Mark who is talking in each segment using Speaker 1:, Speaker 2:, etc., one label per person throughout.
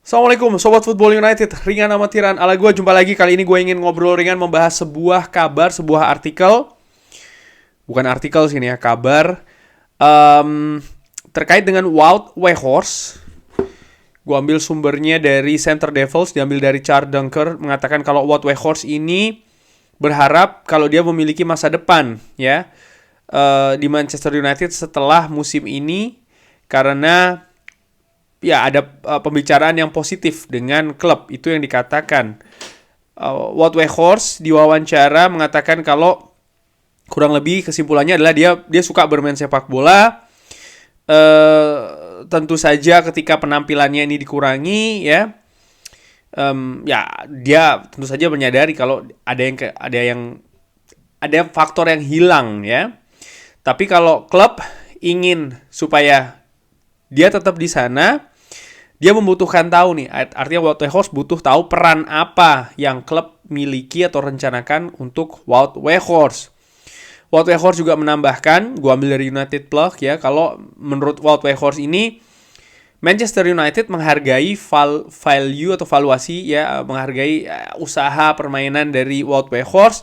Speaker 1: Assalamualaikum Sobat Football United, ringan amatiran ala gue jumpa lagi. Kali ini gue ingin ngobrol ringan membahas sebuah kabar, sebuah artikel. Bukan artikel sini ya, kabar terkait dengan Wout Weghorst. Gue ambil sumbernya dari Center Devils, diambil dari Charles Dunker, mengatakan kalau Wout Weghorst ini berharap kalau dia memiliki masa depan ya di Manchester United setelah musim ini, karena ya ada pembicaraan yang positif dengan klub, itu yang dikatakan. Wout Weghorst diwawancara mengatakan kalau kurang lebih kesimpulannya adalah dia suka bermain sepak bola. Tentu saja ketika penampilannya ini dikurangi ya, ya dia tentu saja menyadari kalau ada faktor yang hilang ya. Tapi kalau klub ingin supaya dia tetap di sana, dia membutuhkan tahu nih, artinya Wout Weghorst butuh tahu peran apa yang klub miliki atau rencanakan untuk Wout Weghorst. Wout Weghorst juga menambahkan, gue ambil dari United Plug ya, kalau menurut Wout Weghorst ini Manchester United menghargai value atau valuasi ya, menghargai usaha permainan dari Wout Weghorst.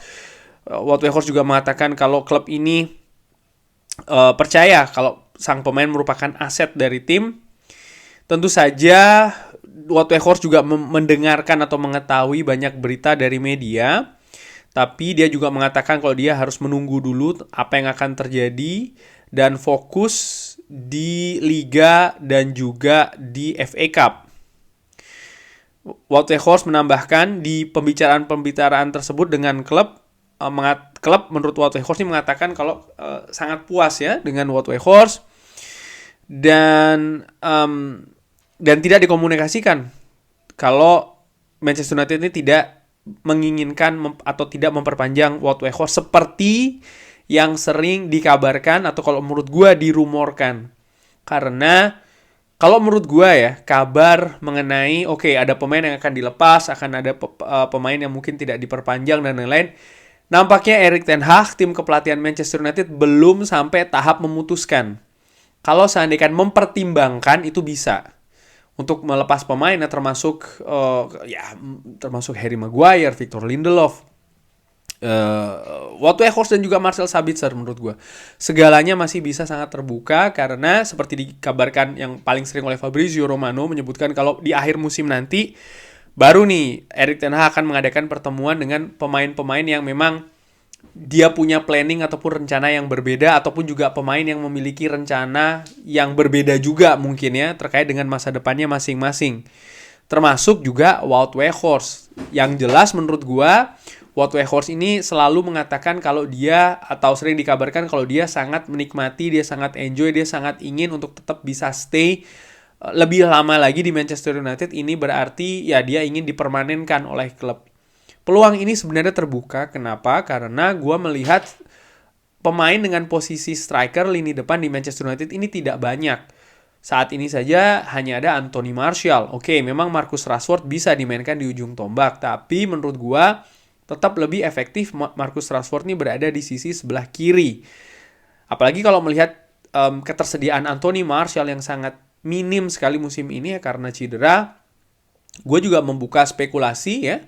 Speaker 1: Wout Weghorst juga mengatakan kalau klub ini percaya kalau sang pemain merupakan aset dari tim. Tentu saja Wout Weghorst juga mendengarkan atau mengetahui banyak berita dari media, tapi dia juga mengatakan kalau dia harus menunggu dulu apa yang akan terjadi dan fokus di Liga dan juga di FA Cup. Wout Weghorst menambahkan di pembicaraan tersebut dengan klub, klub menurut Wout Weghorst ini mengatakan kalau sangat puas ya dengan Wout Weghorst dan tidak dikomunikasikan kalau Manchester United ini tidak menginginkan atau tidak memperpanjang Wout Weghorst seperti yang sering dikabarkan atau kalau menurut gue dirumorkan. Karena kalau menurut gue ya, kabar mengenai ada pemain yang akan dilepas, akan ada pemain yang mungkin tidak diperpanjang dan lain-lain, nampaknya Erik ten Hag, tim kepelatihan Manchester United belum sampai tahap memutuskan. Kalau seandainya mempertimbangkan itu bisa untuk melepas pemain termasuk Harry Maguire, Victor Lindelof, Wout Weghorst dan juga Marcel Sabitzer. Menurut gue segalanya masih bisa sangat terbuka, karena seperti dikabarkan yang paling sering oleh Fabrizio Romano menyebutkan kalau di akhir musim nanti baru nih Erik ten Hag akan mengadakan pertemuan dengan pemain-pemain yang memang dia punya planning ataupun rencana yang berbeda, ataupun juga pemain yang memiliki rencana yang berbeda juga mungkin ya terkait dengan masa depannya masing-masing. Termasuk juga Wout Weghorst. Yang jelas menurut gua Wout Weghorst ini selalu mengatakan kalau dia, atau sering dikabarkan kalau dia sangat menikmati, dia sangat enjoy, dia sangat ingin untuk tetap bisa stay lebih lama lagi di Manchester United. Ini berarti ya dia ingin dipermanenkan oleh klub. Peluang ini sebenarnya terbuka. Kenapa? Karena gue melihat pemain dengan posisi striker lini depan di Manchester United ini tidak banyak. Saat ini saja hanya ada Anthony Martial. Memang Marcus Rashford bisa dimainkan di ujung tombak, tapi menurut gue tetap lebih efektif Marcus Rashford ini berada di sisi sebelah kiri. Apalagi kalau melihat ketersediaan Anthony Martial yang sangat minim sekali musim ini ya karena cedera. Gue juga membuka spekulasi ya.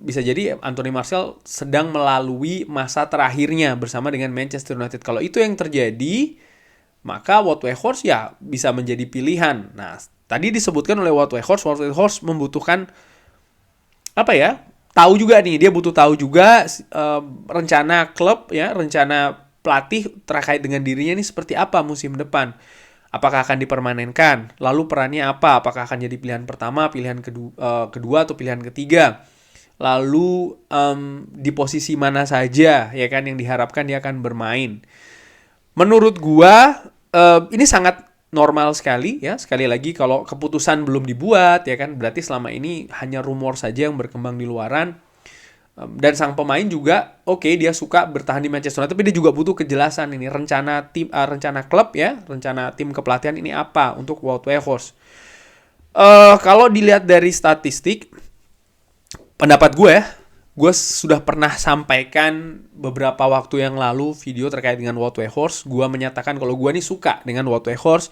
Speaker 1: Bisa jadi Anthony Martial sedang melalui masa terakhirnya bersama dengan Manchester United. Kalau itu yang terjadi, maka Wout Weghorst ya bisa menjadi pilihan. Nah, tadi disebutkan oleh Wout Weghorst membutuhkan tahu juga nih, dia butuh tahu juga rencana klub ya, rencana pelatih terkait dengan dirinya ini seperti apa musim depan. Apakah akan dipermanenkan? Lalu perannya apa? Apakah akan jadi pilihan pertama, pilihan kedua atau pilihan ketiga? Lalu di posisi mana saja ya kan yang diharapkan dia akan bermain? Menurut gua ini sangat normal sekali ya. Sekali lagi kalau keputusan belum dibuat ya kan, berarti selama ini hanya rumor saja yang berkembang di luaran. Dan sang pemain juga dia suka bertahan di Manchester United, tapi dia juga butuh kejelasan ini rencana tim, rencana klub ya, rencana tim kepelatihan ini apa untuk Wout Weghorst. Kalau dilihat dari statistik, pendapat gue sudah pernah sampaikan beberapa waktu yang lalu video terkait dengan Wout Weghorst. Gue menyatakan kalau gue nih suka dengan Wout Weghorst.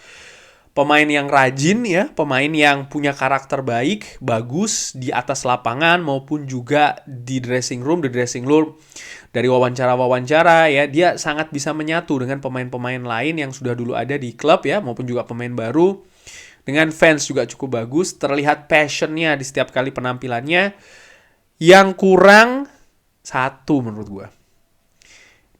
Speaker 1: pemain yang rajin ya, pemain yang punya karakter baik, bagus di atas lapangan maupun juga di dressing room, dari wawancara-wawancara ya, dia sangat bisa menyatu dengan pemain-pemain lain yang sudah dulu ada di klub ya, maupun juga pemain baru. Dengan fans juga cukup bagus, terlihat passionnya di setiap kali penampilannya. Yang kurang satu menurut gue.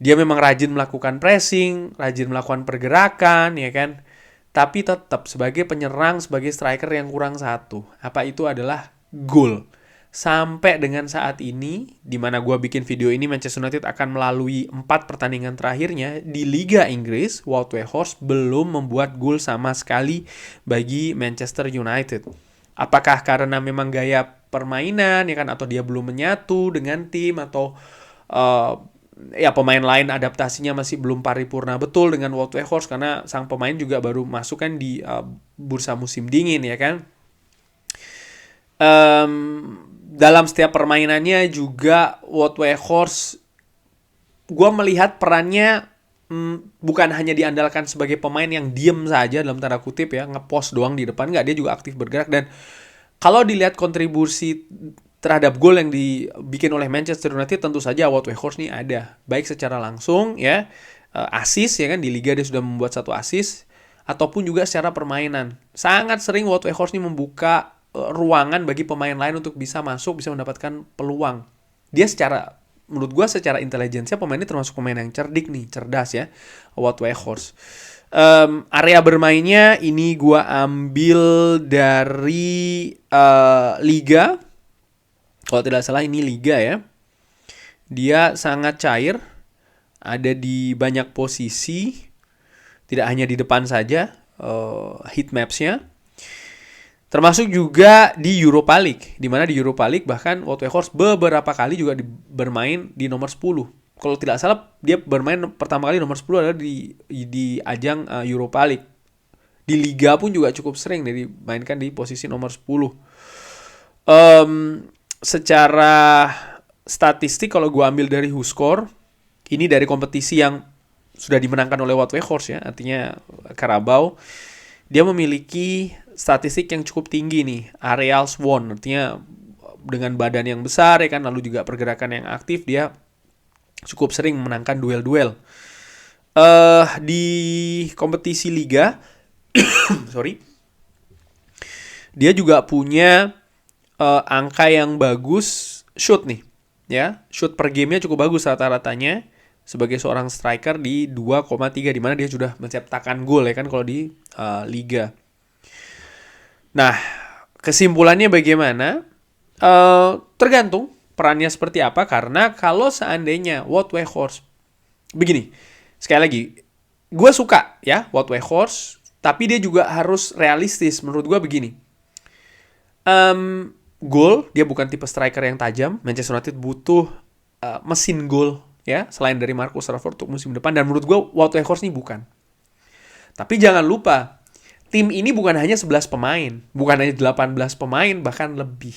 Speaker 1: Dia memang rajin melakukan pressing, rajin melakukan pergerakan, ya kan? Tapi tetap sebagai penyerang, sebagai striker yang kurang satu. Apa itu adalah gol. Sampai dengan saat ini, di mana gue bikin video ini, Manchester United akan melalui 4 pertandingan terakhirnya di Liga Inggris, Wout Weghorst belum membuat gol sama sekali bagi Manchester United. Apakah karena memang gaya permainan, ya kan, atau dia belum menyatu dengan tim, atau ya pemain lain adaptasinya masih belum paripurna betul dengan Wout Weghorst, karena sang pemain juga baru masuk kan di bursa musim dingin ya kan. Dalam setiap permainannya juga Wout Weghorst, gue melihat perannya bukan hanya diandalkan sebagai pemain yang diem saja dalam tanda kutip ya, ngepost doang di depan, nggak, dia juga aktif bergerak. Dan kalau dilihat kontribusi terhadap gol yang dibikin oleh Manchester United, tentu saja Wout Weghorst nih ada, baik secara langsung ya, assist ya kan, di Liga dia sudah membuat 1 assist, ataupun juga secara permainan. Sangat sering Wout Weghorst nih membuka ruangan bagi pemain lain untuk bisa masuk, bisa mendapatkan peluang. Dia menurut gue secara intelijensia pemain ini termasuk pemain yang cerdas ya, Wout Weghorst. Area bermainnya ini gue ambil dari Liga. Kalau tidak salah ini Liga ya. Dia sangat cair, ada di banyak posisi, tidak hanya di depan saja heat maps-nya. Termasuk juga di Europa League, di mana di Europa League bahkan Wout Weghorst beberapa kali juga bermain di nomor 10. Kalau tidak salah dia bermain pertama kali nomor 10 adalah di ajang Europa League. Di Liga pun juga cukup sering dimainkan di posisi nomor 10. Secara statistik kalau gue ambil dari WhoScored, ini dari kompetisi yang sudah dimenangkan oleh Wout Weghorst ya, artinya Carabao, dia memiliki statistik yang cukup tinggi nih, areals won, artinya dengan badan yang besar ya kan, lalu juga pergerakan yang aktif, dia cukup sering memenangkan duel-duel. Di kompetisi Liga, dia juga punya angka yang bagus shoot nih ya, shoot per gamenya cukup bagus rata-ratanya sebagai seorang striker di 2,3, di mana dia sudah menciptakan gol ya kan kalau di Liga. Nah, kesimpulannya bagaimana? Tergantung perannya seperti apa, karena kalau seandainya Wout Weghorst, begini, sekali lagi, gue suka ya Wout Weghorst, tapi dia juga harus realistis. Menurut gue begini, gol, dia bukan tipe striker yang tajam. Manchester United butuh mesin gol ya, selain dari Marcus Rashford untuk musim depan. Dan menurut gue Wout Weghorst ini bukan. Tapi jangan lupa, tim ini bukan hanya 11 pemain, bukan hanya 18 pemain, bahkan lebih.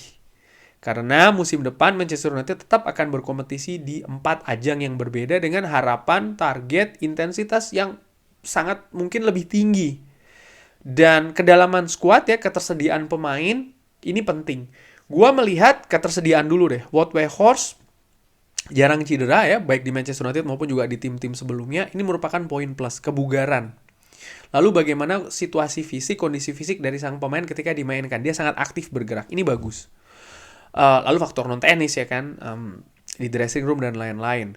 Speaker 1: Karena musim depan Manchester United tetap akan berkompetisi di 4 ajang yang berbeda dengan harapan, target, intensitas yang sangat mungkin lebih tinggi. Dan kedalaman skuad ya, ketersediaan pemain, ini penting. Gua melihat ketersediaan dulu deh. Wout Weghorst jarang cedera ya, baik di Manchester United maupun juga di tim-tim sebelumnya. Ini merupakan poin plus, kebugaran. Lalu bagaimana situasi fisik, kondisi fisik dari sang pemain ketika dimainkan. Dia sangat aktif bergerak, ini bagus. Lalu faktor non-teknis ya kan, di dressing room dan lain-lain.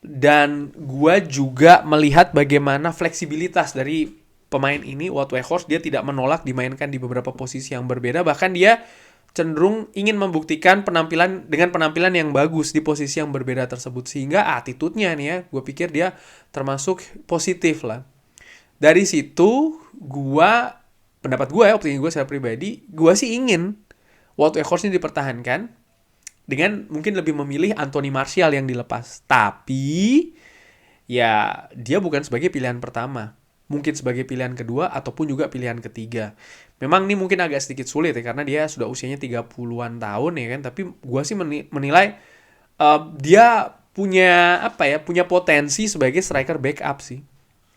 Speaker 1: Dan gue juga melihat bagaimana fleksibilitas dari pemain ini, Wout Weghorst. Dia tidak menolak dimainkan di beberapa posisi yang berbeda, bahkan dia cenderung ingin membuktikan dengan penampilan yang bagus di posisi yang berbeda tersebut, sehingga attitude-nya nih ya, gue pikir dia termasuk positif lah. Dari situ pendapat gue ya, opini gue secara pribadi, gue sih ingin Wout Weghorst ini dipertahankan dengan mungkin lebih memilih Anthony Martial yang dilepas. Tapi ya dia bukan sebagai pilihan pertama, mungkin sebagai pilihan kedua ataupun juga pilihan ketiga. Memang ini mungkin agak sedikit sulit ya, karena dia sudah usianya 30-an tahun ya kan. Tapi gue sih menilai dia punya potensi sebagai striker backup sih.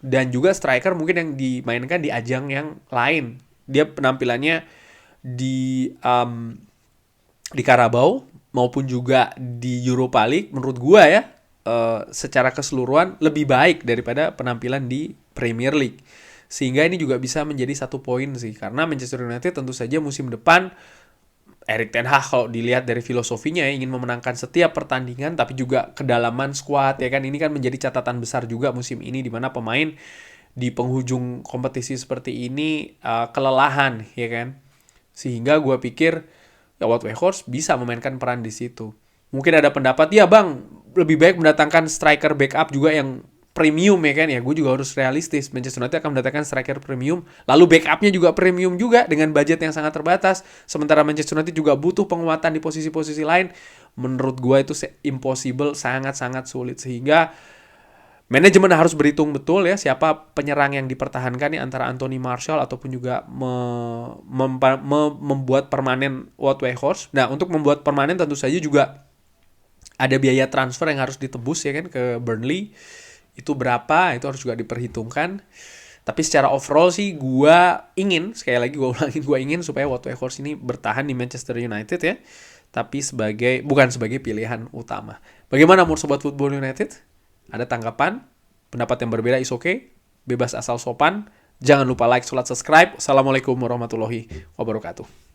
Speaker 1: dan juga striker mungkin yang dimainkan di ajang yang lain. Dia penampilannya di di Carabao maupun juga di Europa League menurut gua ya secara keseluruhan lebih baik daripada penampilan di Premier League. Sehingga ini juga bisa menjadi satu poin sih, karena Manchester United tentu saja musim depan Erik ten Hag kalau dilihat dari filosofinya ya, ingin memenangkan setiap pertandingan, tapi juga kedalaman skuad ya kan, ini kan menjadi catatan besar juga musim ini, di mana pemain di penghujung kompetisi seperti ini kelelahan ya kan, sehingga gue pikir ya Wout Weghorst bisa memainkan peran di situ. Mungkin ada pendapat ya bang, lebih baik mendatangkan striker backup juga yang premium ya kan, ya gue juga harus realistis. Manchester United akan mendatangkan striker premium, lalu backupnya juga premium juga dengan budget yang sangat terbatas. Sementara Manchester United juga butuh penguatan di posisi-posisi lain. Menurut gue itu impossible, sangat-sangat sulit. Sehingga manajemen harus berhitung betul ya siapa penyerang yang dipertahankan nih, antara Anthony Martial ataupun juga membuat permanen Wout Weghorst. Nah, untuk membuat permanen tentu saja juga ada biaya transfer yang harus ditebus ya kan ke Burnley. Itu berapa, itu harus juga diperhitungkan. Tapi secara overall sih gue ingin, sekali lagi gue ulangin, gue ingin supaya Wout Weghorst ini bertahan di Manchester United ya, tapi bukan sebagai pilihan utama. Bagaimana menurut Sobat Football United? Ada tanggapan? Pendapat yang berbeda is okay, bebas asal sopan. Jangan lupa like, subscribe. Assalamualaikum warahmatullahi wabarakatuh.